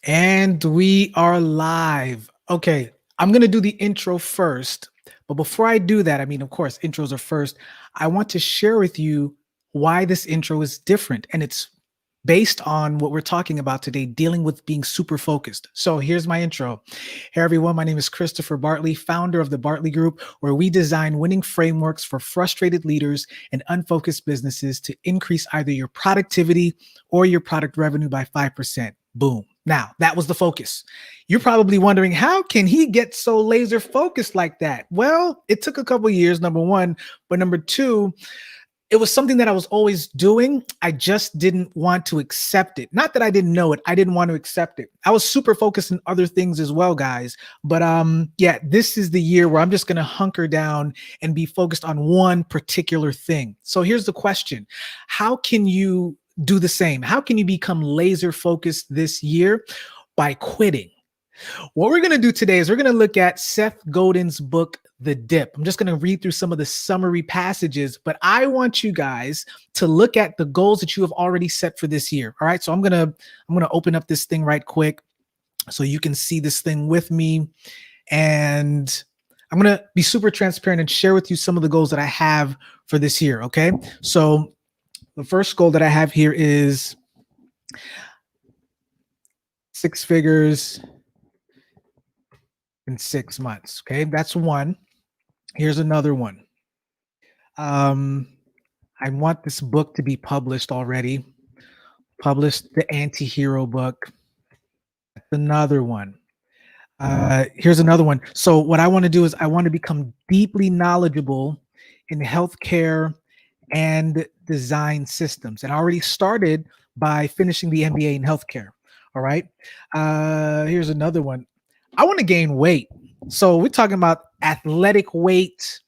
And we are live. Okay, I'm going to do the intro first. But before I do that, I mean, of course, intros are first. I want to share with you why this intro is different. And it's based on what we're talking about today, dealing with being super focused. So here's my intro. Hey, everyone. My name is Christopher Bartley, founder of the Bartley Group, where we design winning frameworks for frustrated leaders and unfocused businesses to increase either your productivity or your product revenue by 5%. Boom. Now, that was the focus. You're probably wondering, how can he get so laser focused like that? Well, it took a couple years, number one. But number two, it was something that I was always doing. I just didn't want to accept it. Not that I didn't know it. I didn't want to accept it. I was super focused on other things as well, guys. But yeah, this is the year where I'm just going to hunker down and be focused on one particular thing. So here's the question. How can you do the same? How can you become laser focused this year? By quitting. What we're going to do today is we're going to look at Seth Godin's book, The Dip. I'm just going to read through some of the summary passages, but I want you guys to look at the goals that you have already set for this year. All right. So I'm going to open up this thing right quick so you can see this thing with me. And I'm going to be super transparent and share with you some of the goals that I have for this year. Okay. So the first goal that I have here is 6 figures in 6 months. Okay, that's one. Here's another one. I want this book to be published already. Published the anti-hero book. That's another one. Here's another one. So what I want to do is I want to become deeply knowledgeable in healthcare and design systems. And I already started by finishing the MBA in healthcare. All right. Here's another one. I want to gain weight. So we're talking about athletic weight.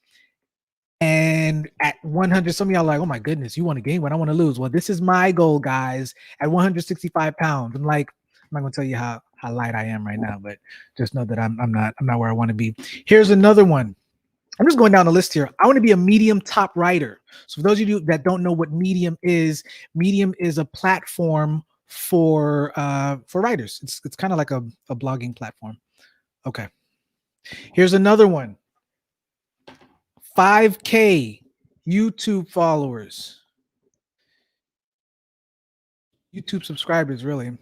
And at 100, some of y'all are like, oh my goodness, you want to gain weight? I want to lose. Well, this is my goal, guys. At 165 pounds, I'm not gonna tell you how light I am right now, but just know that I'm not where I want to be. Here's another one. I'm just going down the list here. I want to be a Medium top writer. So for those of you that don't know what Medium is a platform for writers. It's kind of like a blogging platform. Okay. Here's another one. 5K YouTube followers. YouTube subscribers, really.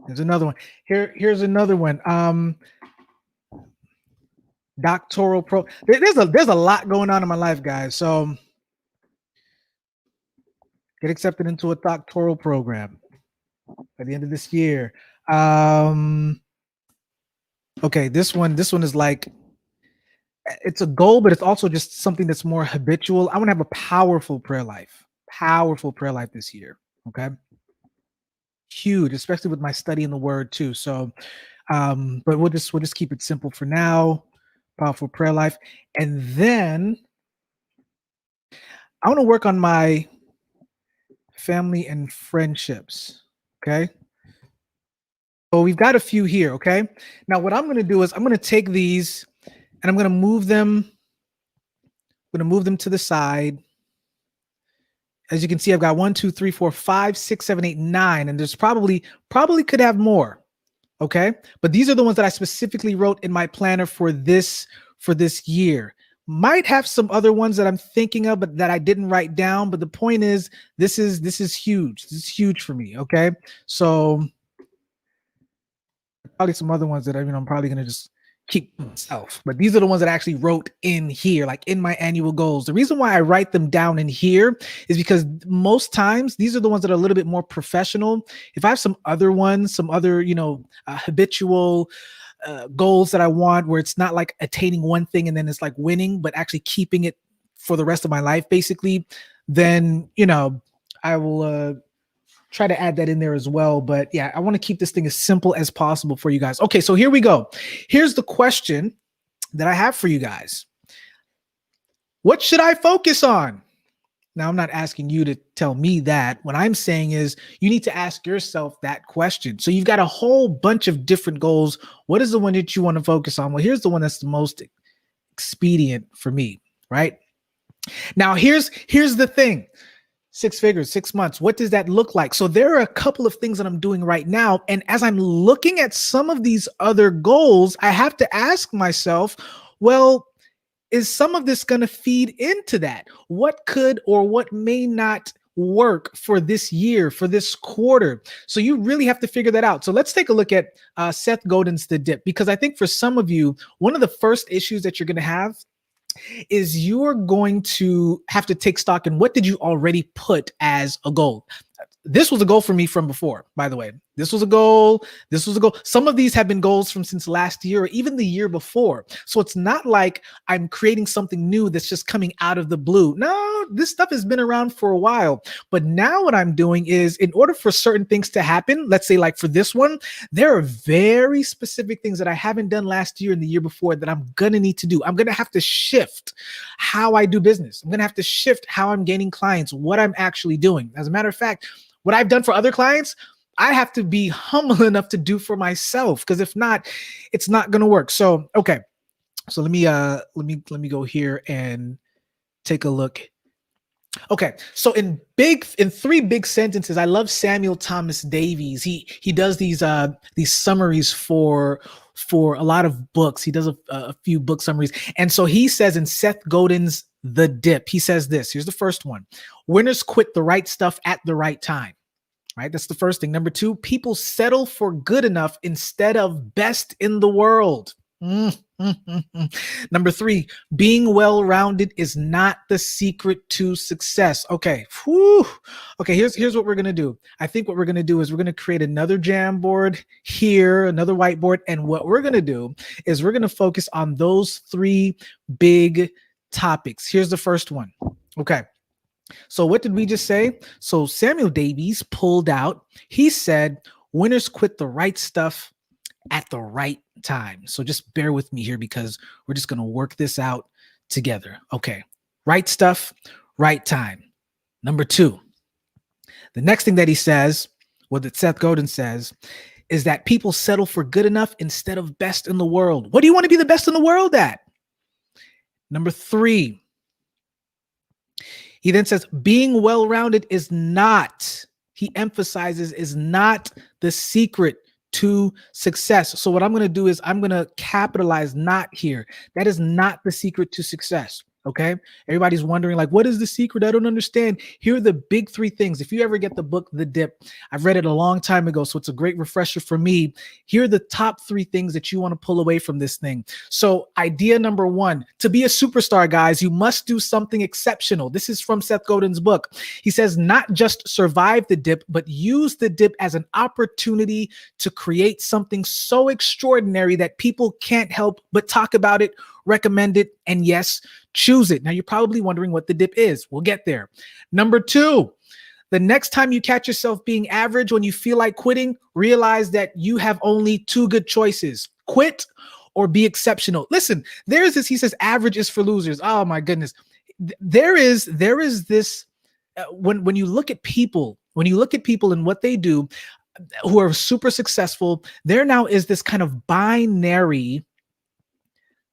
There's another one. Here's another one. Doctoral pro. There's a lot going on in my life, guys. So get accepted into a doctoral program by the end of this year. Okay, this one is like, it's a goal, but it's also just something that's more habitual. I want to have a powerful prayer life this year. Okay. Huge, especially with my study in the word too. So, but we'll just keep it simple for now. Powerful prayer life. And then I want to work on my family and friendships. Okay. So we've got a few here. Okay. Now what I'm going to do is I'm going to take these and I'm going to move them. I'm going to move them to the side. As you can see, I've got 1, 2, 3, 4, 5, 6, 7, 8, 9, and there's probably could have more. Okay, but these are the ones that I specifically wrote in my planner for this year. Might have some other ones that I'm thinking of, but that I didn't write down. But the point is, this is huge. This is huge for me. Okay, so probably some other ones that I'm probably gonna just keep myself, but these are the ones that I actually wrote in here, like in my annual goals. The reason why I write them down in here is because most times these are the ones that are a little bit more professional. If I have some other ones, some other, habitual goals that I want, where it's not like attaining one thing and then it's like winning, but actually keeping it for the rest of my life, basically, then, I will, try to add that in there as well. But yeah, I want to keep this thing as simple as possible for you guys. Okay, so here we go. Here's the question that I have for you guys. What should I focus on? Now, I'm not asking you to tell me that. What I'm saying is you need to ask yourself that question. So you've got a whole bunch of different goals. What is the one that you want to focus on? Well, here's the one that's the most expedient for me, right? Now, here's the thing. Six figures, 6 months. What does that look like? So there are a couple of things that I'm doing right now. And as I'm looking at some of these other goals, I have to ask myself, well, is some of this going to feed into that? What could or what may not work for this year, for this quarter? So you really have to figure that out. So let's take a look at Seth Godin's The Dip, because I think for some of you, one of the first issues that you're going to have is you're going to have to take stock in what did you already put as a goal. This was a goal for me from before, by the way. This was a goal. This was a goal. Some of these have been goals from since last year or even the year before. So it's not like I'm creating something new that's just coming out of the blue. No, this stuff has been around for a while. But now what I'm doing is, in order for certain things to happen, let's say like for this one, there are very specific things that I haven't done last year and the year before that I'm going to need to do. I'm going to have to shift how I do business. I'm going to have to shift how I'm gaining clients, what I'm actually doing. As a matter of fact, what I've done for other clients, I have to be humble enough to do for myself, because if not, it's not going to work. So, okay. So let me go here and take a look. Okay. So in three big sentences, I love Samuel Thomas Davies. He does these summaries for a lot of books. He does a few book summaries. And so he says in Seth Godin's The Dip, he says this. Here's the first one. Winners quit the right stuff at the right time. Right? That's the first thing. Number two, people settle for good enough instead of best in the world. Number three, being well-rounded is not the secret to success. Okay. Whew. Okay. Here's what we're going to do. I think what we're going to do is we're going to create another Jamboard here, another whiteboard. And what we're going to do is we're going to focus on those three big topics. Here's the first one. Okay. So what did we just say? So Samuel Davies pulled out, he said, winners quit the right stuff at the right time. So just bear with me here, because we're just going to work this out together. Okay. Right stuff, right time. Number two, the next thing that he says, what that Seth Godin says, is that people settle for good enough instead of best in the world. What do you want to be the best in the world at? Number three, he then says, being well-rounded is not, he emphasizes, is not the secret to success. So what I'm going to do is I'm going to capitalize not here. That is not the secret to success. Okay. Everybody's wondering, like, what is the secret? I don't understand. Here are the big three things. If you ever get the book, The Dip, I've read it a long time ago, so it's a great refresher for me. Here are the top three things that you want to pull away from this thing. So idea number one, to be a superstar, guys, you must do something exceptional. This is from Seth Godin's book. He says, not just survive the dip, but use the dip as an opportunity to create something so extraordinary that people can't help but talk about it, recommend it, and yes, choose it. Now you're probably wondering what the dip is. We'll get there. Number two, the next time you catch yourself being average when you feel like quitting, realize that you have only two good choices: quit or be exceptional. Listen, there's this, he says, average is for losers. Oh my goodness. There is this, when you look at people, and what they do, who are super successful, there now is this kind of binary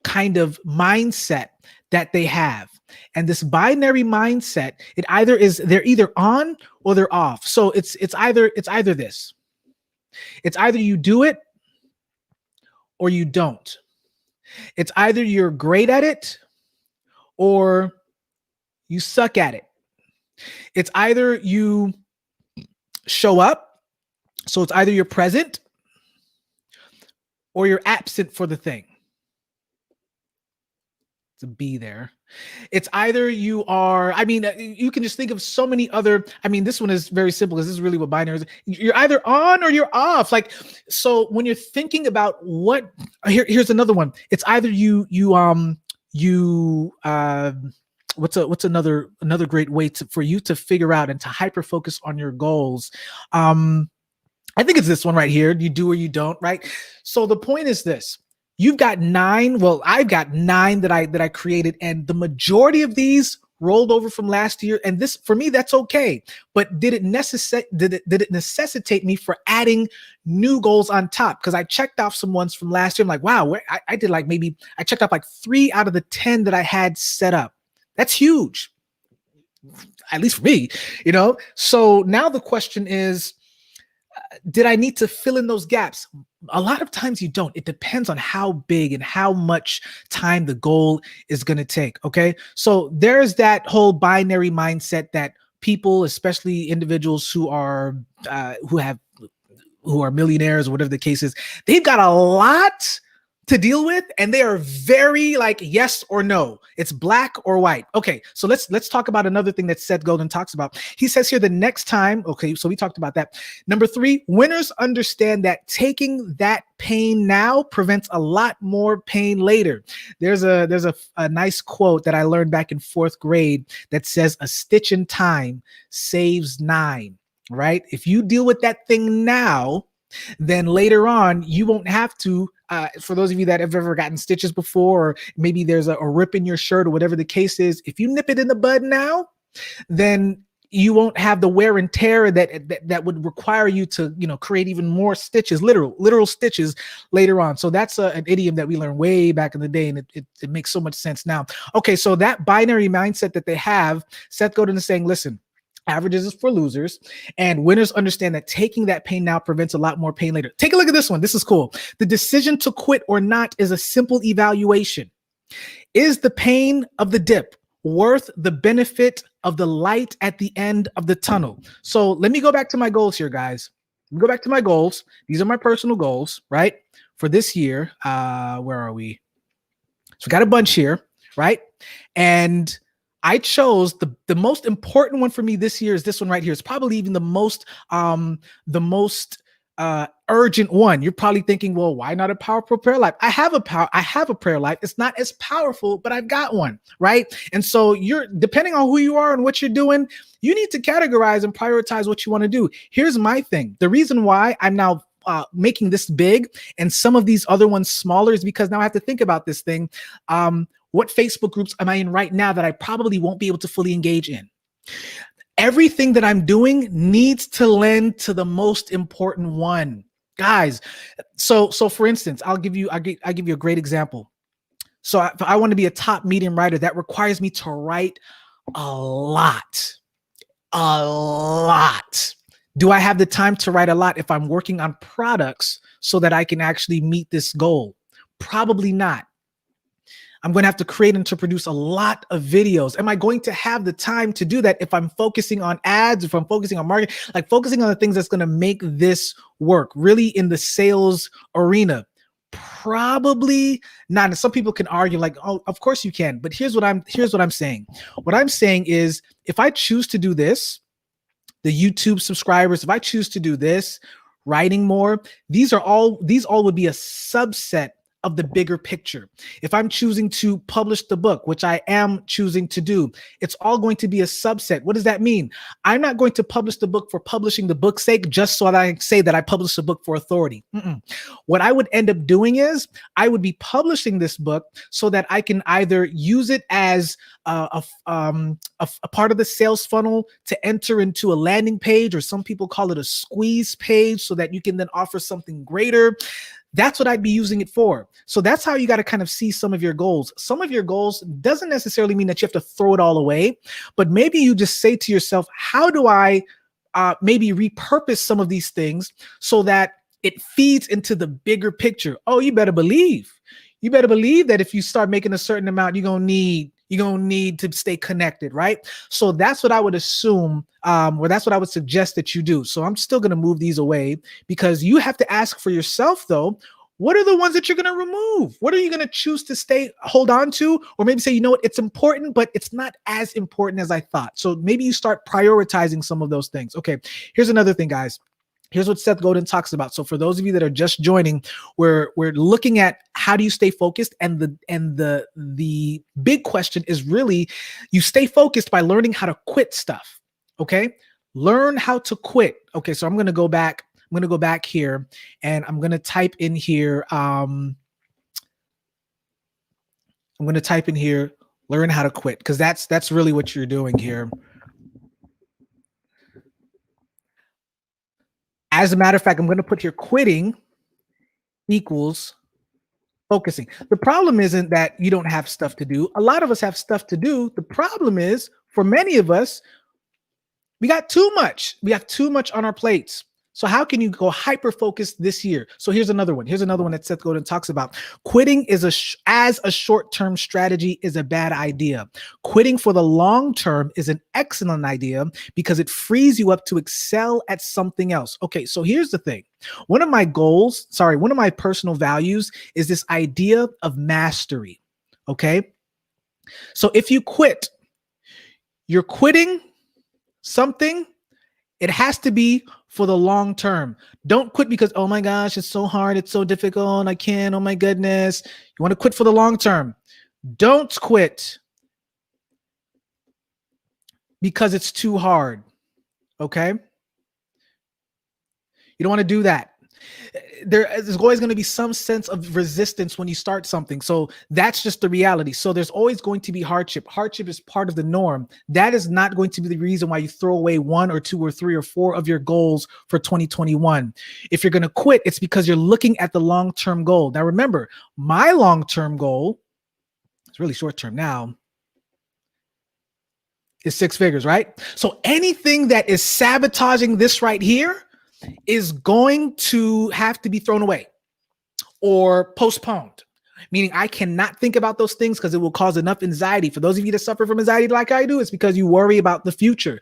kind of mindset that they have. And this binary mindset, it either is, they're either on or they're off. So it's either this. It's either you do it or you don't. It's either you're great at it or you suck at it. It's either you show up, so it's either you're present or you're absent for the thing. To be there. It's either you are, I mean, you can just think of so many other, I mean, this one is very simple because this is really what binary is. You're either on or you're off. Like, so when you're thinking about what, here's another one. It's either what's another great way for you to figure out and to hyper focus on your goals. I think it's this one right here. You do or you don't, right? So the point is this. You've got 9. Well, I've got 9 that I created, and the majority of these rolled over from last year. And this, for me, that's okay. But did it necessitate me for adding new goals on top? Because I checked off some ones from last year. I'm like, wow, I did like I checked off like 3 out of the 10 that I had set up. That's huge. at least for me, you know? So now the question is, did I need to fill in those gaps? A lot of times you don't. It depends on how big and how much time the goal is going to take. Okay. So there's that whole binary mindset that people, especially individuals who have who are millionaires or whatever the case is, they've got a lot to deal with, and they are very like yes or no. It's black or white. Okay, so let's talk about another thing that Seth Godin talks about. He says here the next time. Okay, so we talked about that. Number 3, winners understand that taking that pain now prevents a lot more pain later. There's a nice quote that I learned back in 4th grade that says a stitch in time saves 9. Right? If you deal with that thing now, then later on you won't have to. For those of you that have ever gotten stitches before, or maybe there's a rip in your shirt or whatever the case is, if you nip it in the bud now, then you won't have the wear and tear that would require you to, create even more stitches, literal stitches later on. So that's an idiom that we learned way back in the day, and it makes so much sense now. Okay, so that binary mindset that they have, Seth Godin is saying, listen, averages is for losers, and winners understand that taking that pain now prevents a lot more pain later. Take a look at this one. This is cool. The decision to quit or not is a simple evaluation. Is the pain of the dip worth the benefit of the light at the end of the tunnel? So let me go back to my goals here, guys. Let me go back to my goals. These are my personal goals, right? For this year. Where are we? So we got a bunch here, right? And I chose the most important one for me this year is this one right here. It's probably even the most urgent one. You're probably thinking, well, why not a powerful prayer life? I have a prayer life. It's not as powerful, but I've got one, right? And so you're, depending on who you are and what you're doing, you need to categorize and prioritize what you want to do. Here's my thing. The reason why I'm now making this big and some of these other ones smaller is because now I have to think about this thing. What Facebook groups am I in right now that I probably won't be able to fully engage in? Everything that I'm doing needs to lend to the most important one, guys. So for instance, I'll give you a great example. So if I want to be a top medium writer, that requires me to write a lot. Do I have the time to write a lot if I'm working on products so that I can actually meet this goal? Probably not. I'm going to have to create and to produce a lot of videos. Am I going to have the time to do that if I'm focusing on ads, if I'm focusing on marketing, like focusing on the things that's going to make this work really in the sales arena? Probably not. And some people can argue like, oh, of course you can. But here's what I'm saying. What I'm saying is if I choose to do this, the YouTube subscribers, if I choose to do this, writing more, these all would be a subset of the bigger picture. If I'm choosing to publish the book, which I am choosing to do, it's all going to be a subset. What does that mean? I'm not going to publish the book for publishing the book's sake, just so that I say that I published a book for authority. What I would end up doing is I would be publishing this book so that I can either use it as a part of the sales funnel to enter into a landing page, or some people call it a squeeze page, so that you can then offer something greater. That's what I'd be using it for. So that's how you got to kind of see some of your goals. Some of your goals doesn't necessarily mean that you have to throw it all away, but maybe you just say to yourself, how do I maybe repurpose some of these things so that it feeds into the bigger picture? Oh, you better believe that if you start making a certain amount, you're going to need to stay connected, right? So that's what I would assume, or that's what I would suggest that you do. So I'm still going to move these away, because you have to ask for yourself, though, what are the ones that you're going to remove? What are you going to choose to hold on to? Or maybe say, you know what, it's important, but it's not as important as I thought. So maybe you start prioritizing some of those things. Okay, here's another thing, guys. Here's what Seth Godin talks about. So for those of you that are just joining, we're looking at how do you stay focused, and the big question is really, you stay focused by learning how to quit stuff. Okay, learn how to quit. Okay, so I'm going to go back. I'm going to go back here, and I'm going to type in here. I'm going to type in here, learn how to quit, because that's really what you're doing here. As a matter of fact, I'm going to put here quitting equals focusing. The problem isn't that you don't have stuff to do. A lot of us have stuff to do. The problem is, for many of us, we got too much. We have too much on our plates. So how can you go hyper focused this year? So here's another one. Here's another one that Seth Godin talks about. Quitting is as a short-term strategy is a bad idea. Quitting for the long term is an excellent idea because it frees you up to excel at something else. Okay, so here's the thing. One of my personal values is this idea of mastery. Okay? So if you quit, you're quitting something, it has to be for the long term. Don't quit because, oh my gosh, it's so hard, it's so difficult, I can't, oh my goodness. You want to quit for the long term. Don't quit because it's too hard, okay? You don't want to do that. There's always going to be some sense of resistance when you start something. So that's just the reality. So there's always going to be hardship. Hardship is part of the norm. That is not going to be the reason why you throw away 1 or 2 or 3 or 4 of your goals for 2021. If you're going to quit, it's because you're looking at the long-term goal. Now, remember, my long-term goal, it's really short-term now, is 6 figures, right? So anything that is sabotaging this right here is going to have to be thrown away or postponed, meaning I cannot think about those things because it will cause enough anxiety. For those of you that suffer from anxiety like I do, it's because you worry about the future.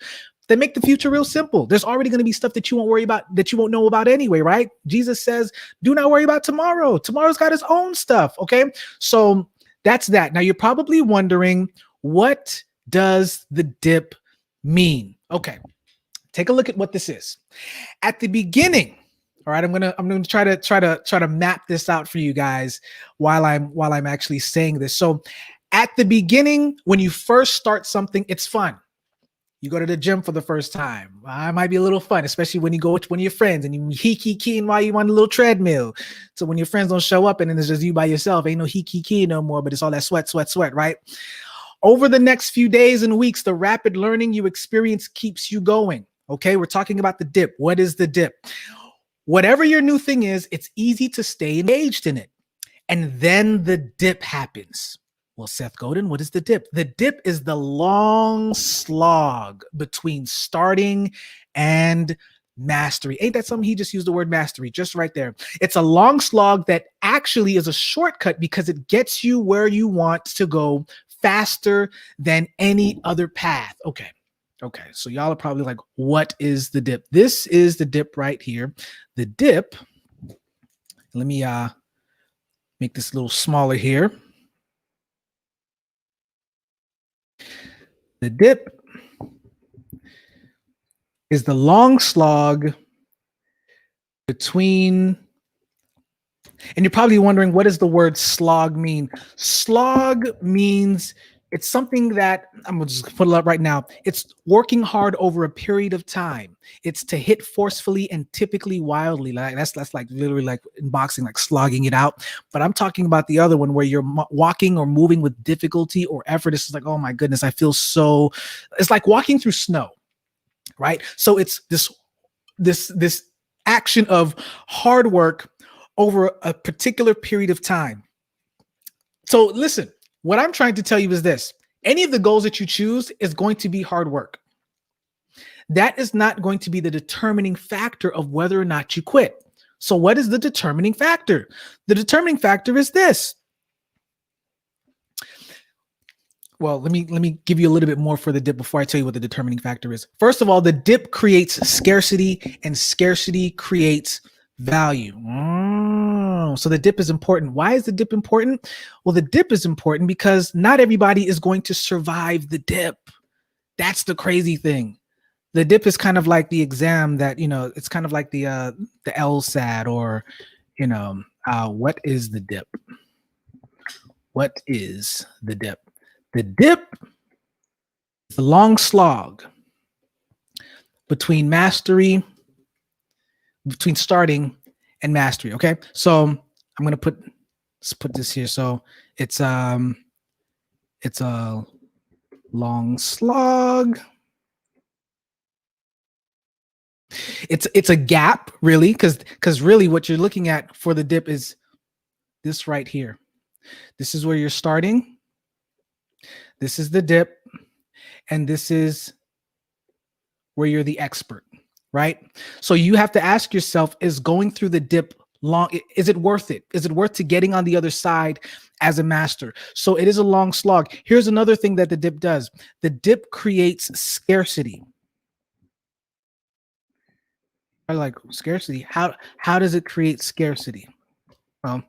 They make the future real simple. There's already going to be stuff that you won't worry about, that you won't know about anyway, right? Jesus says, do not worry about tomorrow. Tomorrow's got its own stuff, okay? So that's that. Now you're probably wondering, what does the dip mean? Okay. Take a look at what this is. At the beginning, all right, I'm gonna try to map this out for you guys while I'm actually saying this. So at the beginning, when you first start something, it's fun. You go to the gym for the first time. It might be a little fun, especially when you go with one of your friends and you keying while you on a little treadmill. So when your friends don't show up and then it's just you by yourself, ain't no keying no more, but it's all that sweat, right? Over the next few days and weeks, the rapid learning you experience keeps you going. Okay, we're talking about the dip. What is the dip? Whatever your new thing is, it's easy to stay engaged in it. And then the dip happens. Well, Seth Godin, what is the dip? The dip is the long slog between starting and mastery. Ain't that something? He just used the word mastery just right there. It's a long slog that actually is a shortcut because it gets you where you want to go faster than any other path. Okay, so y'all are probably like, what is the dip? This is the dip right here. The dip, let me make this a little smaller here. The dip is the long slog between, and you're probably wondering, what does the word slog mean? Slog means it's something that, I'm gonna just put it up right now. It's working hard over a period of time. It's to hit forcefully and typically wildly. Like that's like literally like in boxing, like slogging it out. But I'm talking about the other one where you're walking or moving with difficulty or effort. It's like, oh my goodness, I feel so. It's like walking through snow, right? So it's this action of hard work over a particular period of time. So listen. What I'm trying to tell you is this: any of the goals that you choose is going to be hard work. That is not going to be the determining factor of whether or not you quit. So what is the determining factor? The determining factor is this. Well, let me give you a little bit more for the dip before I tell you what the determining factor is. First of all, the dip creates scarcity, and scarcity creates value. So the dip is important. Why is the dip important? Well, the dip is important because not everybody is going to survive the dip. That's the crazy thing. The dip is kind of like the exam that, it's kind of like the LSAT or, what is the dip? What is the dip? The dip is the long slog between starting and mastery. Okay. So I'm going to let's put this here. So it's a long slog. It's a gap really. Cause really what you're looking at for the dip is this right here. This is where you're starting. This is the dip. and this is where you're the expert, right? So you have to ask yourself, is going through the dip long, is it worth it? Is it worth to getting on the other side as a master? So it is a long slog. Here's another thing that the dip does. The dip creates scarcity. I like scarcity. How does it create scarcity? Well,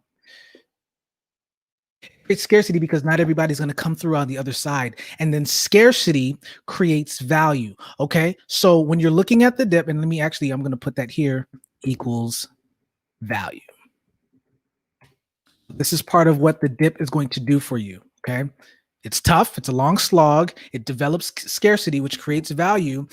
it's scarcity because not everybody's going to come through on the other side. And then scarcity creates value. Okay. So when you're looking at the dip, and I'm going to put that here, equals value. This is part of what the dip is going to do for you. Okay. It's tough. It's a long slog. It develops scarcity, which creates value.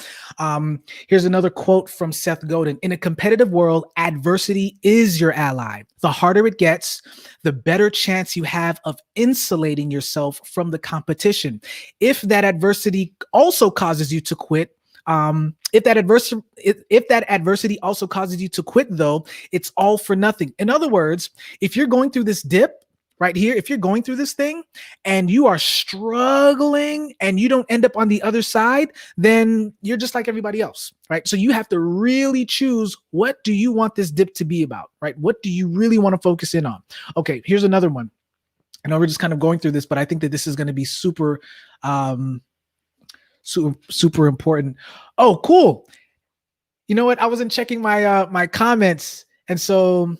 Here's another quote from Seth Godin. In a competitive world, adversity is your ally. The harder it gets, the better chance you have of insulating yourself from the competition. If that adversity also causes you to quit, if that adversity also causes you to quit, though, it's all for nothing. In other words, if you're going through this dip right here, if you're going through this thing and you are struggling and you don't end up on the other side, then you're just like everybody else, right? So you have to really choose, what do you want this dip to be about, right? What do you really want to focus in on? Okay, here's another one. I know we're just kind of going through this, but I think that this is going to be super important. Oh, cool. You know what? I wasn't checking my my comments, and so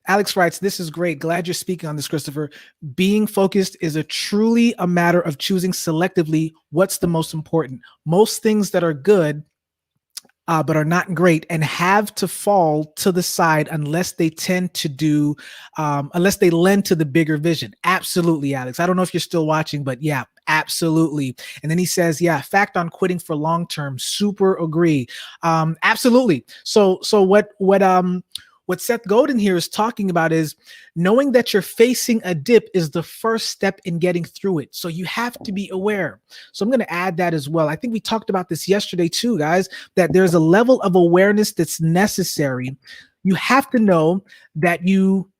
Alex writes, "This is great. Glad you're speaking on this, Christopher. Being focused is truly a matter of choosing selectively what's the most important. Most things that are good, but are not great, and have to fall to the side unless they unless they lend to the bigger vision." Absolutely, Alex. I don't know if you're still watching, but yeah, absolutely. And then he says, yeah, fact on quitting for long term. Super agree. Absolutely. So what Seth Godin here is talking about is knowing that you're facing a dip is the first step in getting through it. So you have to be aware. So I'm going to add that as well. I think we talked about this yesterday too, guys, that there's a level of awareness that's necessary. You have to know that you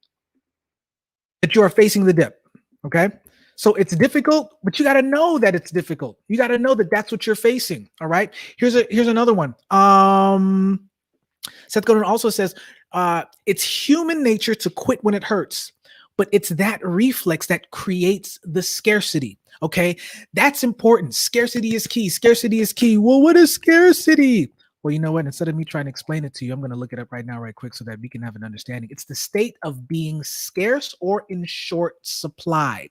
are facing the dip. Okay. So it's difficult, but you got to know that it's difficult. You got to know that that's what you're facing. All right. Here's another one. Seth Godin also says, it's human nature to quit when it hurts, but it's that reflex that creates the scarcity. Okay, that's important. Scarcity is key. Scarcity is key. Well, what is scarcity? Well, you know what? Instead of me trying to explain it to you, I'm going to look it up right now, right quick, so that we can have an understanding. It's the state of being scarce or in short supply.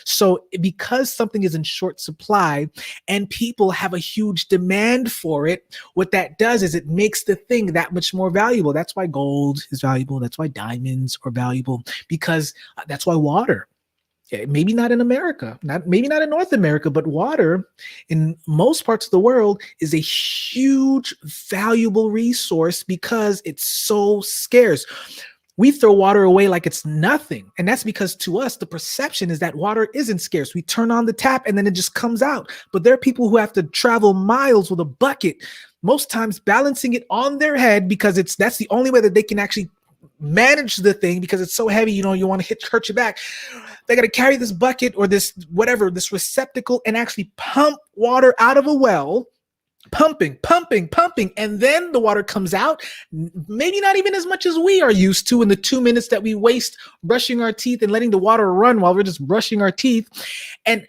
So, because something is in short supply and people have a huge demand for it, what that does is it makes the thing that much more valuable. That's why gold is valuable. That's why diamonds are valuable, because that's why water. Maybe not in America, maybe not in North America, but water in most parts of the world is a huge, valuable resource because it's so scarce. We throw water away like it's nothing. And that's because to us, the perception is that water isn't scarce. We turn on the tap and then it just comes out. But there are people who have to travel miles with a bucket, most times balancing it on their head, because that's the only way that they can actually manage the thing, because it's so heavy, you want to hurt your back. They got to carry this bucket or this receptacle and actually pump water out of a well, pumping, and then the water comes out, maybe not even as much as we are used to in the 2 minutes that we waste brushing our teeth and letting the water run while we're just brushing our teeth. And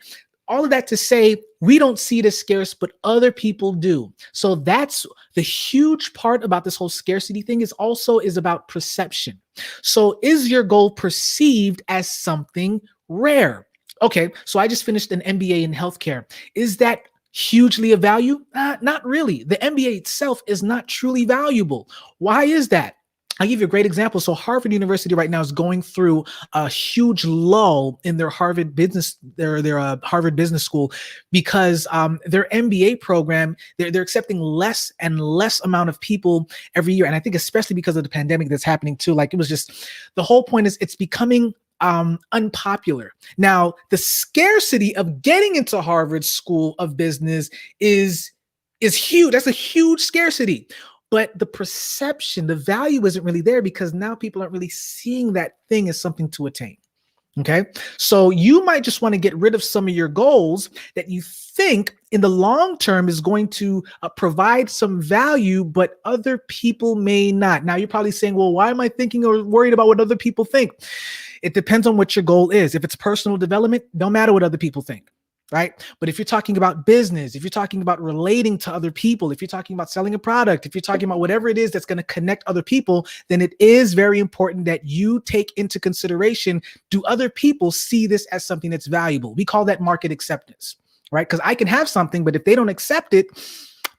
all of that to say, we don't see it as scarce, but other people do. So that's the huge part about this whole scarcity thing, is about perception. So is your goal perceived as something rare? Okay, so I just finished an MBA in healthcare. Is that hugely of value? Not really. The MBA itself is not truly valuable. Why is that? I'll give you a great example. So Harvard University right now is going through a huge lull in their Harvard Business School, because their MBA program, they're accepting less and less amount of people every year. And I think especially because of the pandemic that's happening too, like it was just, the whole point is it's becoming unpopular. Now, the scarcity of getting into Harvard School of Business is huge. That's a huge scarcity. But the perception, the value isn't really there, because now people aren't really seeing that thing as something to attain. Okay. So you might just want to get rid of some of your goals that you think in the long term is going to provide some value, but other people may not. Now you're probably saying, well, why am I thinking or worried about what other people think? It depends on what your goal is. If it's personal development, don't matter what other people think. Right. But if you're talking about business, if you're talking about relating to other people, if you're talking about selling a product, if you're talking about whatever it is that's going to connect other people, then it is very important that you take into consideration, do other people see this as something that's valuable? We call that market acceptance, right? Because I can have something, but if they don't accept it,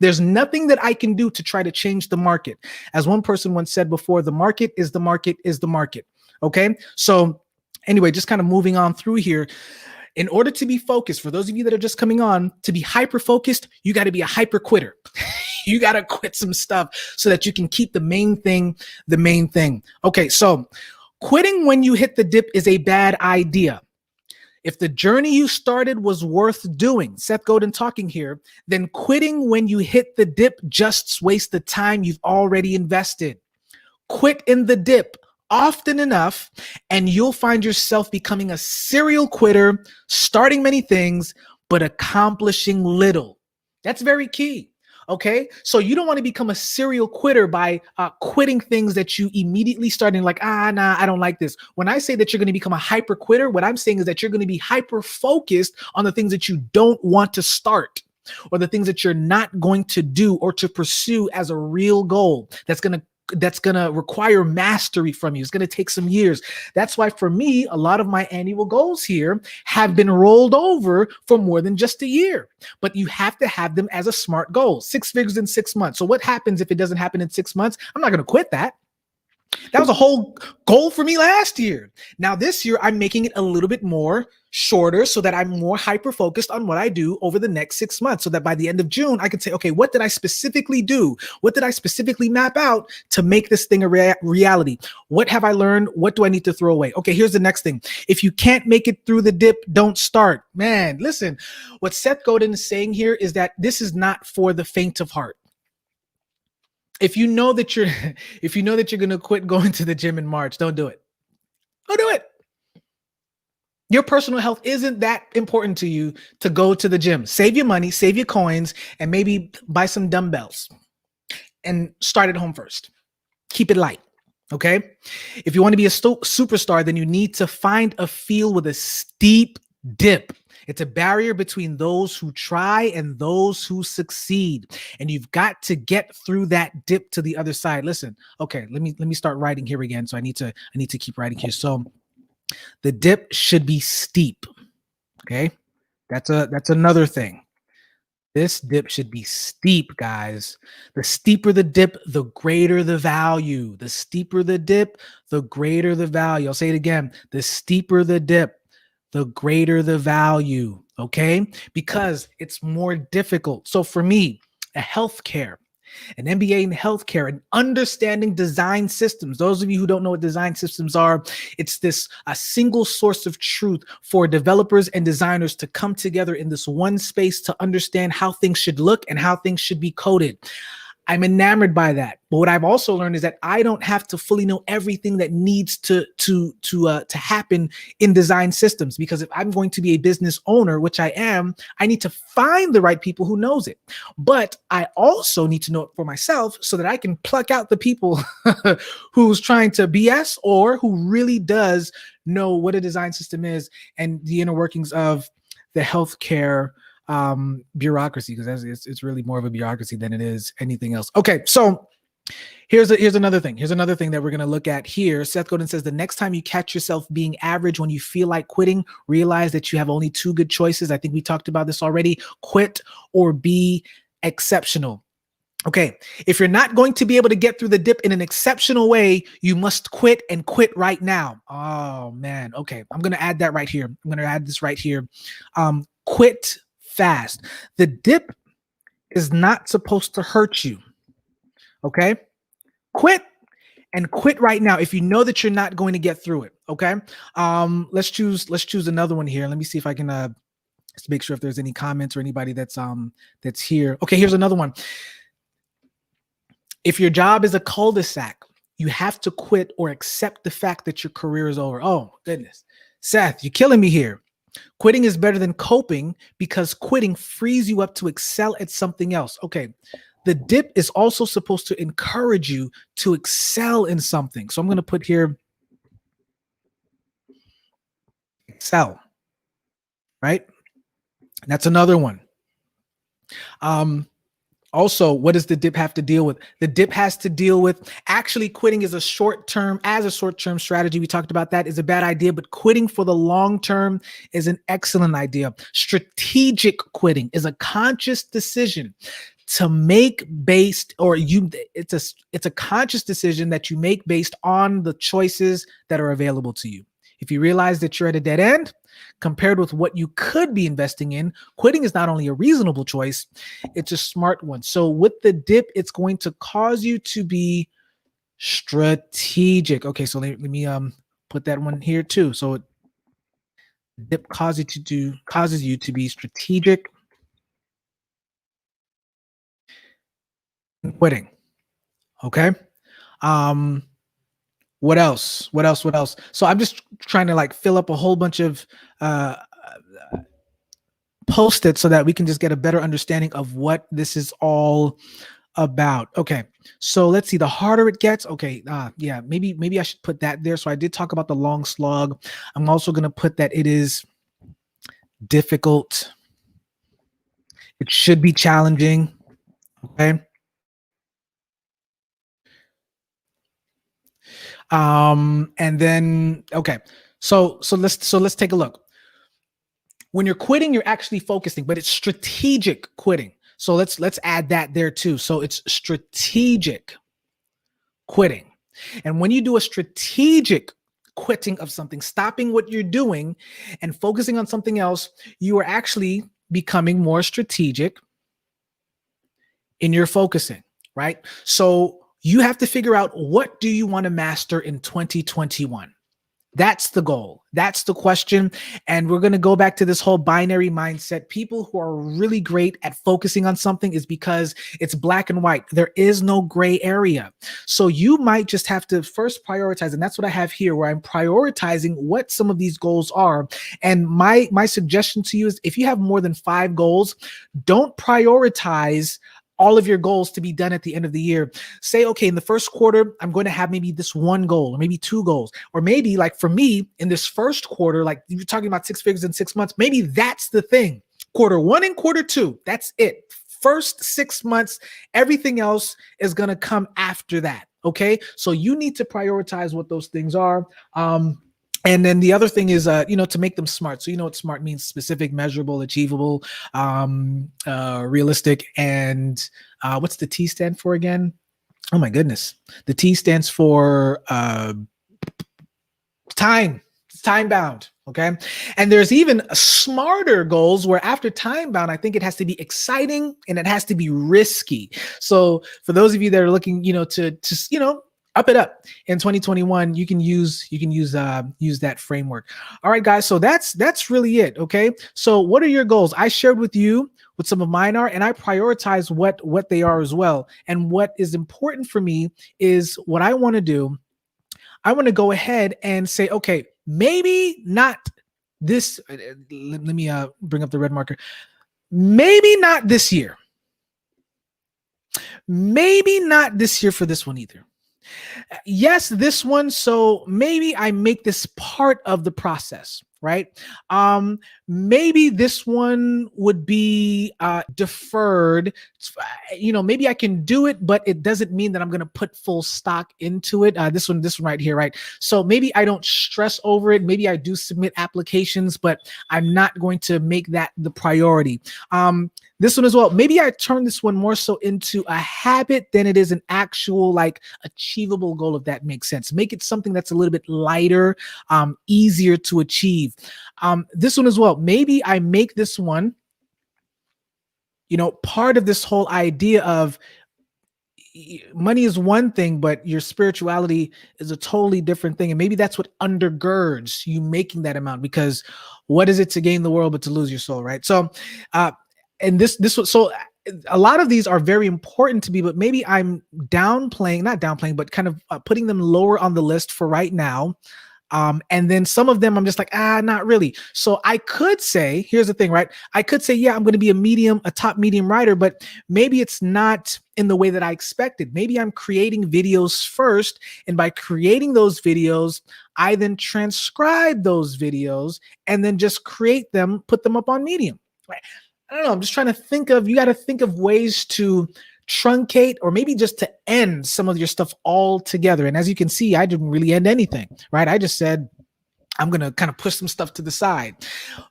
there's nothing that I can do to try to change the market. As one person once said before, the market is the market is the market. Okay. So anyway, just kind of moving on through here. In order to be focused, for those of you that are just coming on, to be hyper focused, you got to be a hyper quitter. You got to quit some stuff so that you can keep the main thing the main thing. Okay, so quitting when you hit the dip is a bad idea. If the journey you started was worth doing, Seth Godin talking here, then quitting when you hit the dip just wastes the time you've already invested. Quit in the dip often enough, and you'll find yourself becoming a serial quitter, starting many things, but accomplishing little. That's very key. Okay. So you don't want to become a serial quitter by quitting things that you immediately start in like, nah, I don't like this. When I say that you're going to become a hyper quitter, what I'm saying is that you're going to be hyper focused on the things that you don't want to start, or the things that you're not going to do or to pursue as a real goal that's going to require mastery from you. It's going to take some years. That's why for me, a lot of my annual goals here have been rolled over for more than just a year, but you have to have them as a SMART goal, 6 figures in 6 months. So what happens if it doesn't happen in 6 months? I'm not going to quit that. That was a whole goal for me last year. Now this year, I'm making it a little bit more shorter so that I'm more hyper focused on what I do over the next 6 months, so that by the end of June, I can say, okay, what did I specifically do? What did I specifically map out to make this thing a reality? What have I learned? What do I need to throw away? Okay, here's the next thing. If you can't make it through the dip, don't start. Man, listen, what Seth Godin is saying here is that this is not for the faint of heart. If you know that you're going to quit going to the gym in March, don't do it. Don't do it. Your personal health isn't that important to you to go to the gym. Save your money, save your coins, and maybe buy some dumbbells and start at home first. Keep it light. Okay. If you want to be a superstar, then you need to find a field with a steep dip. It's a barrier between those who try and those who succeed. And you've got to get through that dip to the other side. Listen, okay, let me start writing here again. So I need to keep writing here. So the dip should be steep. Okay. That's another thing. This dip should be steep, guys. The steeper the dip, the greater the value. The steeper the dip, the greater the value. I'll say it again. The steeper the dip, the greater the value, okay? Because it's more difficult. So for me, a healthcare, an MBA in healthcare, and understanding design systems. Those of you who don't know what design systems are, it's a single source of truth for developers and designers to come together in this one space to understand how things should look and how things should be coded. I'm enamored by that. But what I've also learned is that I don't have to fully know everything that needs to happen in design systems, because if I'm going to be a business owner, which I am, I need to find the right people who knows it. But I also need to know it for myself so that I can pluck out the people who's trying to BS or who really does know what a design system is and the inner workings of the healthcare bureaucracy, because it's really more of a bureaucracy than it is anything else. Okay, so here's another thing. Here's another thing that we're going to look at here. Seth Godin says, the next time you catch yourself being average when you feel like quitting, realize that you have only 2 good choices. I think we talked about this already. Quit or be exceptional. Okay, if you're not going to be able to get through the dip in an exceptional way, you must quit, and quit right now. Oh man. Okay, I'm going to add that right here. I'm going to add this right here. Quit fast. The dip is not supposed to hurt you. Okay? Quit, and quit right now if you know that you're not going to get through it. Okay? Let's choose another one here. Let me see if I can just make sure if there's any comments or anybody that's here. Okay, here's another one. If your job is a cul-de-sac, you have to quit or accept the fact that your career is over. Oh, goodness. Seth, you're killing me here. Quitting is better than coping because quitting frees you up to excel at something else. Okay. The dip is also supposed to encourage you to excel in something. So I'm going to put here excel, right? That's another one. Also, what does the dip have to deal with? The dip has to deal with actually quitting is a short-term strategy. We talked about that is a bad idea, but quitting for the long term is an excellent idea. Strategic quitting is a conscious decision to make based or you it's a conscious decision that you make based on the choices that are available to you. If you realize that you're at a dead end compared with what you could be investing in, quitting is not only a reasonable choice, it's a smart one. So with the dip, it's going to cause you to be strategic. Okay, so let me put that one here too. So dip causes you to be strategic in quitting. Okay. What else? What else? What else? So I'm just trying to like fill up a whole bunch of post-it so that we can just get a better understanding of what this is all about. Okay, so let's see. The harder it gets, okay, yeah, maybe I should put that there. So I did talk about the long slog. I'm also going to put that it is difficult. It should be challenging. Okay. And then okay, so let's take a look. When you're quitting, you're actually focusing, but it's strategic quitting. So let's add that there too. So it's strategic quitting. And when you do a strategic quitting of something, stopping what you're doing and focusing on something else, you are actually becoming more strategic in your focusing, right? So you have to figure out, what do you want to master in 2021? That's the goal. That's the question. And we're going to go back to this whole binary mindset. People who are really great at focusing on something is because it's black and white. There is no gray area. So you might just have to first prioritize. And that's what I have here, where I'm prioritizing what some of these goals are. And my suggestion to you is, if you have more than 5 goals, don't prioritize all of your goals to be done at the end of the year. Say, okay, in the first quarter, I'm going to have maybe this 1 goal or maybe 2 goals. Or maybe like for me in this first quarter, like you're talking about 6 figures in 6 months, maybe that's the thing. Quarter 1 and quarter 2, that's it. First 6 months, everything else is going to come after that. Okay. So you need to prioritize what those things are. And then the other thing is, to make them smart. So you know what smart means: specific, measurable, achievable, realistic. And what's the T stand for again? Oh my goodness. The T stands for time. It's time bound. Okay. And there's even smarter goals where after time bound, I think it has to be exciting and it has to be risky. So for those of you that are looking, to up it up in 2021, you can use that framework. All right, guys. So that's really it. Okay. So what are your goals? I shared with you what some of mine are, and I prioritize what they are as well. And what is important for me is what I want to do. I want to go ahead and say, okay, maybe not this. Let me bring up the red marker. Maybe not this year. Maybe not this year for this one either. Yes, this one. So maybe I make this part of the process, right? Maybe this one would be deferred. Maybe I can do it, but it doesn't mean that I'm going to put full stock into it. This one right here, right? So maybe I don't stress over it. Maybe I do submit applications, but I'm not going to make that the priority. This one as well. Maybe I turn this one more so into a habit than it is an actual like achievable goal, if that makes sense. Make it something that's a little bit lighter, easier to achieve. This one as well. Maybe I make this one, part of this whole idea of money is one thing, but your spirituality is a totally different thing. And maybe that's what undergirds you making that amount, because what is it to gain the world but to lose your soul, right? So, and this was so a lot of these are very important to me, but maybe I'm not downplaying, but kind of putting them lower on the list for right now. And then some of them I'm just like, not really. So I could say, here's the thing, right? I could say, yeah, I'm going to be a top medium writer, but maybe it's not in the way that I expected. Maybe I'm creating videos first. And by creating those videos, I then transcribe those videos and then just create them, put them up on Medium. Right? I don't know. I'm just trying to think of, you got to think of ways to truncate or maybe just to end some of your stuff all together. And as you can see, I didn't really end anything, right? I just said, I'm going to kind of push some stuff to the side.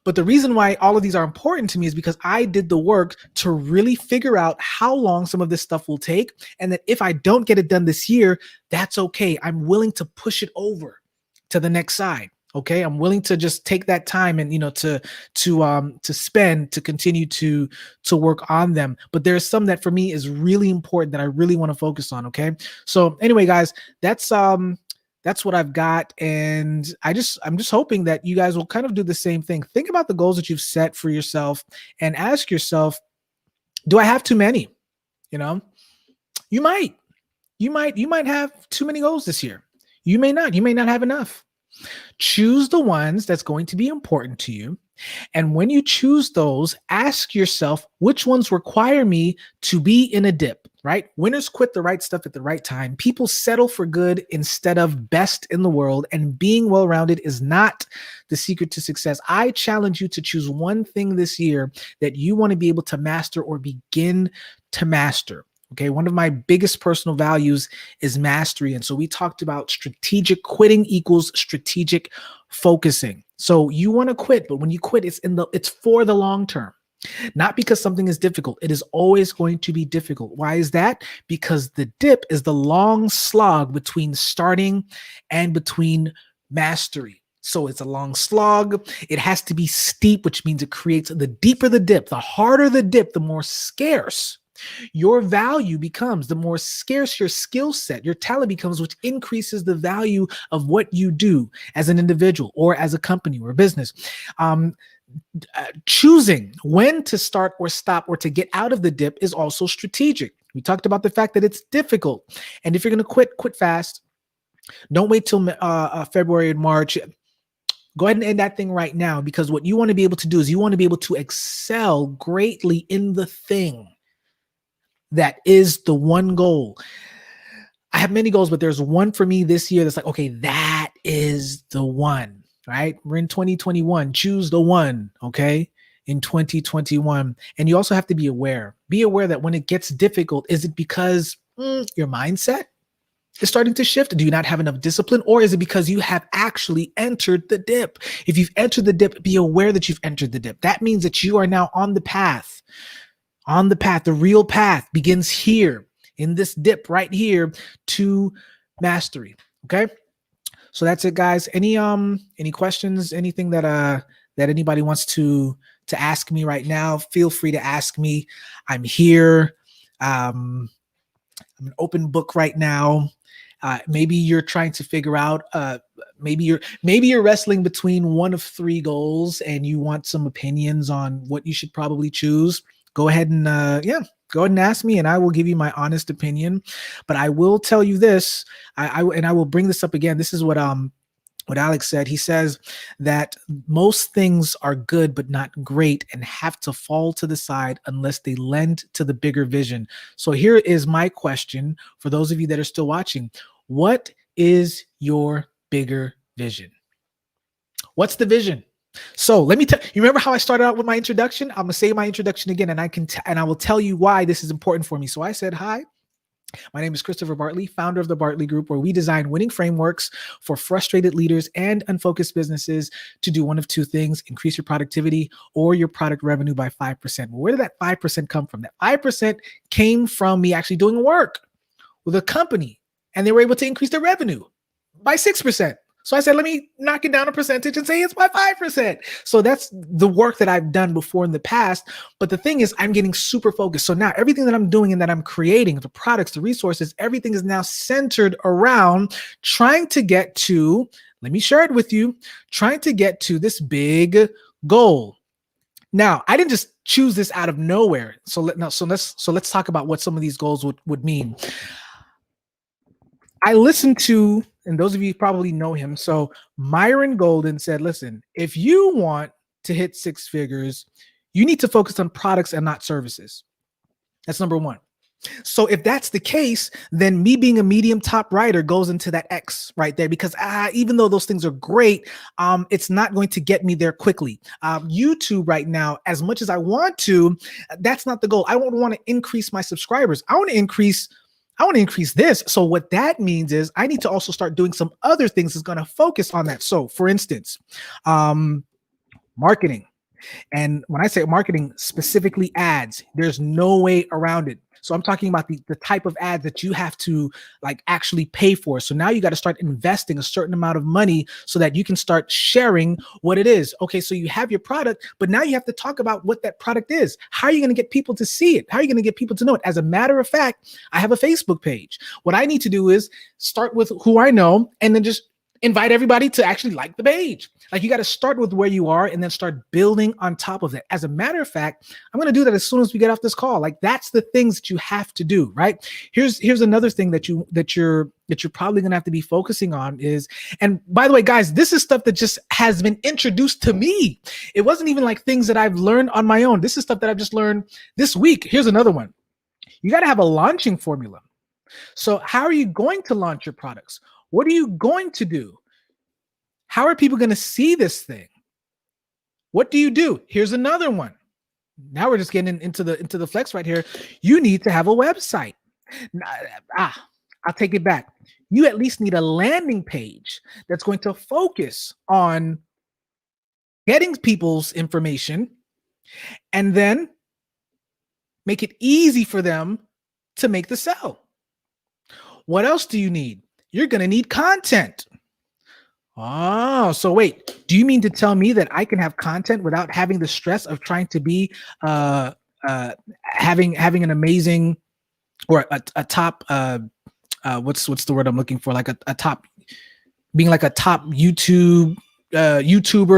But the reason why all of these are important to me is because I did the work to really figure out how long some of this stuff will take. And that if I don't get it done this year, that's okay. I'm willing to push it over to the next side. Okay, I'm willing to just take that time and to spend to continue to work on them. But there's some that for me is really important that I really want to focus on. Okay, so anyway, guys, that's what I've got, and I'm just hoping that you guys will kind of do the same thing. Think about the goals that you've set for yourself and ask yourself, do I have too many? You might have too many goals this year. You may not have enough. Choose the ones that's going to be important to you. And when you choose those, ask yourself, which ones require me to be in a dip, right? Winners quit the right stuff at the right time. People settle for good instead of best in the world. And being well-rounded is not the secret to success. I challenge you to choose one thing this year that you want to be able to master or begin to master. Okay, one of my biggest personal values is mastery. And so we talked about strategic quitting equals strategic focusing. So you want to quit, but when you quit, it's for the long term, not because something is difficult. It is always going to be difficult. Why is that? Because the dip is the long slog between starting and between mastery. So it's a long slog. It has to be steep, which means it creates, the deeper the dip, the harder the dip, the more scarce your value becomes, the more scarce your skill set, your talent becomes, which increases the value of what you do as an individual or as a company or a business. Choosing when to start or stop or to get out of the dip is also strategic. We talked about the fact that it's difficult. And if you're going to quit fast. Don't wait till February and March. Go ahead and end that thing right now, because what you want to be able to do is you want to be able to excel greatly in the thing that is the one goal. I have many goals, but there's one for me this year that's like, okay, that is the one, right? We're in 2021. Choose the one, okay? In 2021. And you also have to be aware. Be aware that when it gets difficult, is it because your mindset is starting to shift? Do you not have enough discipline? Or is it because you have actually entered the dip? If you've entered the dip, be aware that you've entered the dip. That means that you are now on the path. The real path begins here in this dip right here to mastery. Okay. So that's it, guys. Any questions, anything that anybody wants to ask me right now, feel free to ask me. I'm here. I'm an open book right now. Maybe you're trying to figure out, maybe you're wrestling between one of three goals and you want some opinions on what you should probably choose. Go ahead and go ahead and ask me, and I will give you my honest opinion. But I will tell you this, I will bring this up again. This is what Alex said. He says that most things are good but not great and have to fall to the side unless they lend to the bigger vision. So here is my question for those of you that are still watching. What is your bigger vision? What's the vision? So let me tell you, remember how I started out with my introduction? I'm going to say my introduction again, and I will tell you why this is important for me. So I said, hi, my name is Christopher Bartley, founder of the Bartley Group, where we design winning frameworks for frustrated leaders and unfocused businesses to do one of two things: increase your productivity or your product revenue by 5%. Well, where did that 5% come from? That 5% came from me actually doing work with a company, and they were able to increase their revenue by 6%. So I said, let me knock it down a percentage and say it's by 5%. So that's the work that I've done before in the past. But the thing is, I'm getting super focused. So now everything that I'm doing and that I'm creating, the products, the resources, everything is now centered around trying to get to, let me share it with you, trying to get to this big goal. Now, I didn't just choose this out of nowhere. So let's talk about what some of these goals would mean. I listened to and those of you probably know him. So Myron Golden said, listen, if you want to hit six figures, you need to focus on products and not services. That's number one. So if that's the case, then me being a medium top writer goes into that X right there, because even though those things are great, it's not going to get me there quickly. YouTube right now, as much as I want to, that's not the goal. I don't want to increase my subscribers. I want to increase this. So what that means is I need to also start doing some other things that's going to focus on that. So for instance, marketing. And when I say marketing, specifically ads, there's no way around it. So I'm talking about the type of ads that you have to like actually pay for. So now you got to start investing a certain amount of money so that you can start sharing what it is. Okay, so you have your product, but now you have to talk about what that product is. How are you going to get people to see it? How are you going to get people to know it? As a matter of fact, I have a Facebook page. What I need to do is start with who I know and then just invite everybody to actually like the page. Like you got to start with where you are and then start building on top of that. As a matter of fact, I'm going to do that as soon as we get off this call. Like that's the things that you have to do, right? Here's another thing that you're probably going to have to be focusing on is, and by the way, guys, this is stuff that just has been introduced to me. It wasn't even like things that I've learned on my own. This is stuff that I've just learned this week. Here's another one. You got to have a launching formula. So how are you going to launch your products? What are you going to do? How are people going to see this thing? What do you do? Here's another one. Now we're just getting into the flex right here. You need to have a website. I'll take it back. You at least need a landing page that's going to focus on getting people's information and then make it easy for them to make the sell. What else do you need? You're going to need content. Oh, so wait, do you mean to tell me that I can have content without having the stress of trying to be having an amazing or a top what's the word I'm looking for, like a top, being like a top YouTuber,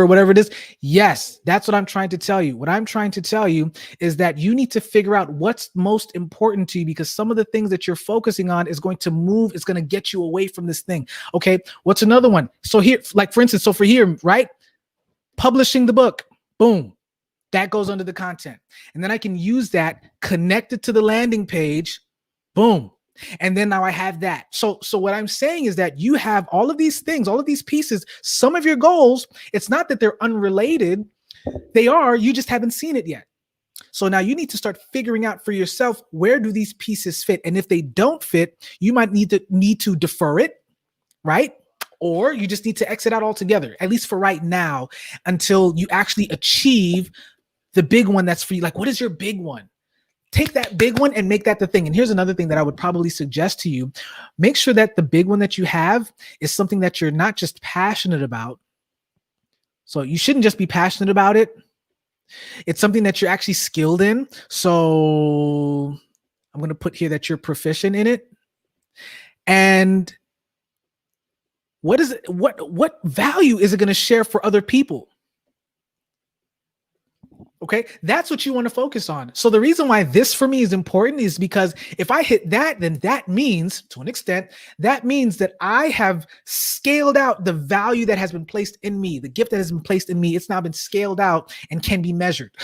whatever it is? Yes, that's what I'm trying to tell you. What I'm trying to tell you is that you need to figure out what's most important to you, because some of the things that you're focusing on is going to move, it's going to get you away from this thing. Okay, what's another one? So here, like for instance, so for here, right? Publishing the book, boom, that goes under the content. And then I can use that connected to the landing page, boom. And then now I have that. So what I'm saying is that you have all of these things, all of these pieces, some of your goals. It's not that they're unrelated. They are, you just haven't seen it yet. So now you need to start figuring out for yourself, where do these pieces fit? And if they don't fit, you might need to defer it, right? Or you just need to exit out altogether, at least for right now, until you actually achieve the big one that's for you. Like, what is your big one? Take that big one and make that the thing. And here's another thing that I would probably suggest to you. Make sure that the big one that you have is something that you're not just passionate about. So you shouldn't just be passionate about it. It's something that you're actually skilled in. So I'm going to put here that you're proficient in it. And what value is it going to share for other people? Okay, that's what you want to focus on. So the reason why this for me is important is because if I hit that, then that means, to an extent, that means that I have scaled out the value that has been placed in me, the gift that has been placed in me. It's now been scaled out and can be measured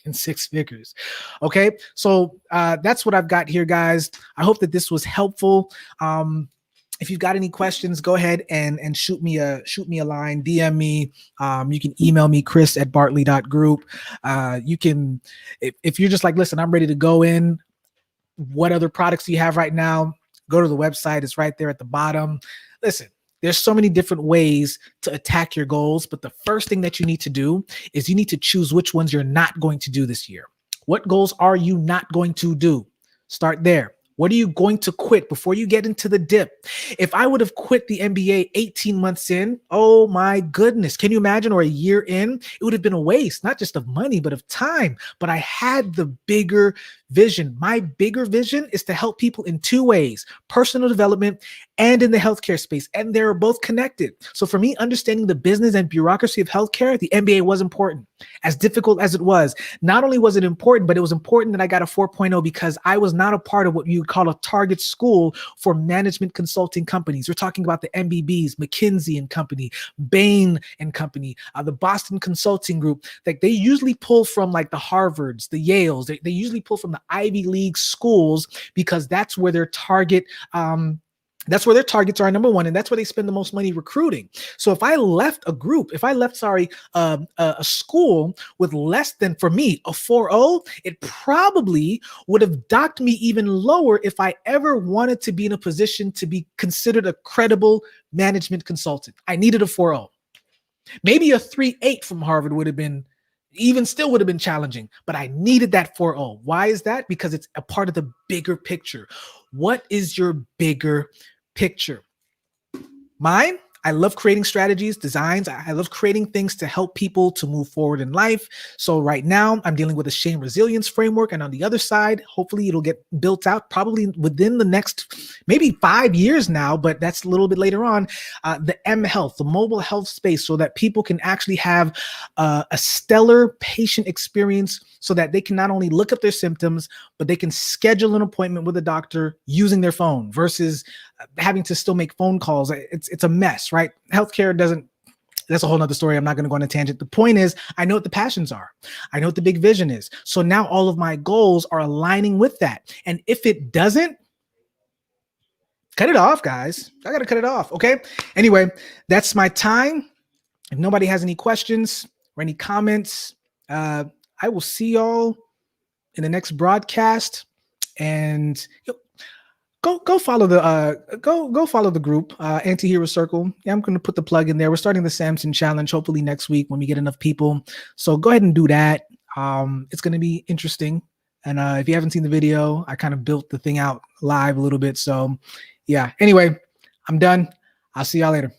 in six figures. Okay, so that's what I've got here, guys. I hope that this was helpful. If you've got any questions, go ahead and shoot me a line, DM me. You can email me, chris@bartley.group. You can, if you're just like, listen, I'm ready to go in. What other products do you have right now? Go to the website. It's right there at the bottom. Listen, there's so many different ways to attack your goals, but the first thing that you need to do is you need to choose which ones you're not going to do this year. What goals are you not going to do? Start there. What are you going to quit before you get into the dip? If I would have quit the NBA 18 months in, oh my goodness, can you imagine? Or a year in, it would have been a waste, not just of money, but of time. But I had the bigger vision. My bigger vision is to help people in two ways: personal development and in the healthcare space, and they're both connected. So for me, understanding the business and bureaucracy of healthcare, the MBA was important. As difficult as it was, not only was it important, but it was important that I got a 4.0 because I was not a part of what you would call a target school for management consulting companies. We're talking about the MBBs, McKinsey and Company, Bain and Company, the Boston Consulting Group. Like they usually pull from like the Harvards, the Yales. They usually pull from the Ivy League schools because that's where their target that's where their targets are, number one, and that's where they spend the most money recruiting. So if I left a group, if I left, a school with less than, for me, a 4.0, it probably would have docked me even lower if I ever wanted to be in a position to be considered a credible management consultant. I needed a 4.0. Maybe a 3.8 from Harvard would have been, even still would have been challenging, but I needed that 4.0. Why is that? Because it's a part of the bigger picture. What is your bigger picture? Mine, I love creating strategies, designs. I love creating things to help people to move forward in life. So right now I'm dealing with a shame resilience framework. And on the other side, hopefully it'll get built out probably within the next maybe 5 years now, but that's a little bit later on, the M Health, the mobile health space, so that people can actually have a stellar patient experience so that they can not only look up their symptoms, but they can schedule an appointment with a doctor using their phone versus having to still make phone calls. It's a mess, right? Healthcare doesn't, that's a whole nother story. I'm not going to go on a tangent. The point is, I know what the passions are. I know what the big vision is. So now all of my goals are aligning with that. And if it doesn't, cut it off, guys. I got to cut it off. Okay. Anyway, that's my time. If nobody has any questions or any comments, I will see y'all in the next broadcast. And go follow the go follow the group, Anti-Hero Circle. Yeah, I'm going to put the plug in there. We're starting the Samson Challenge hopefully next week when we get enough people. So go ahead and do that. It's going to be interesting. And if you haven't seen the video, I kind of built the thing out live a little bit. So yeah. Anyway, I'm done. I'll see y'all later.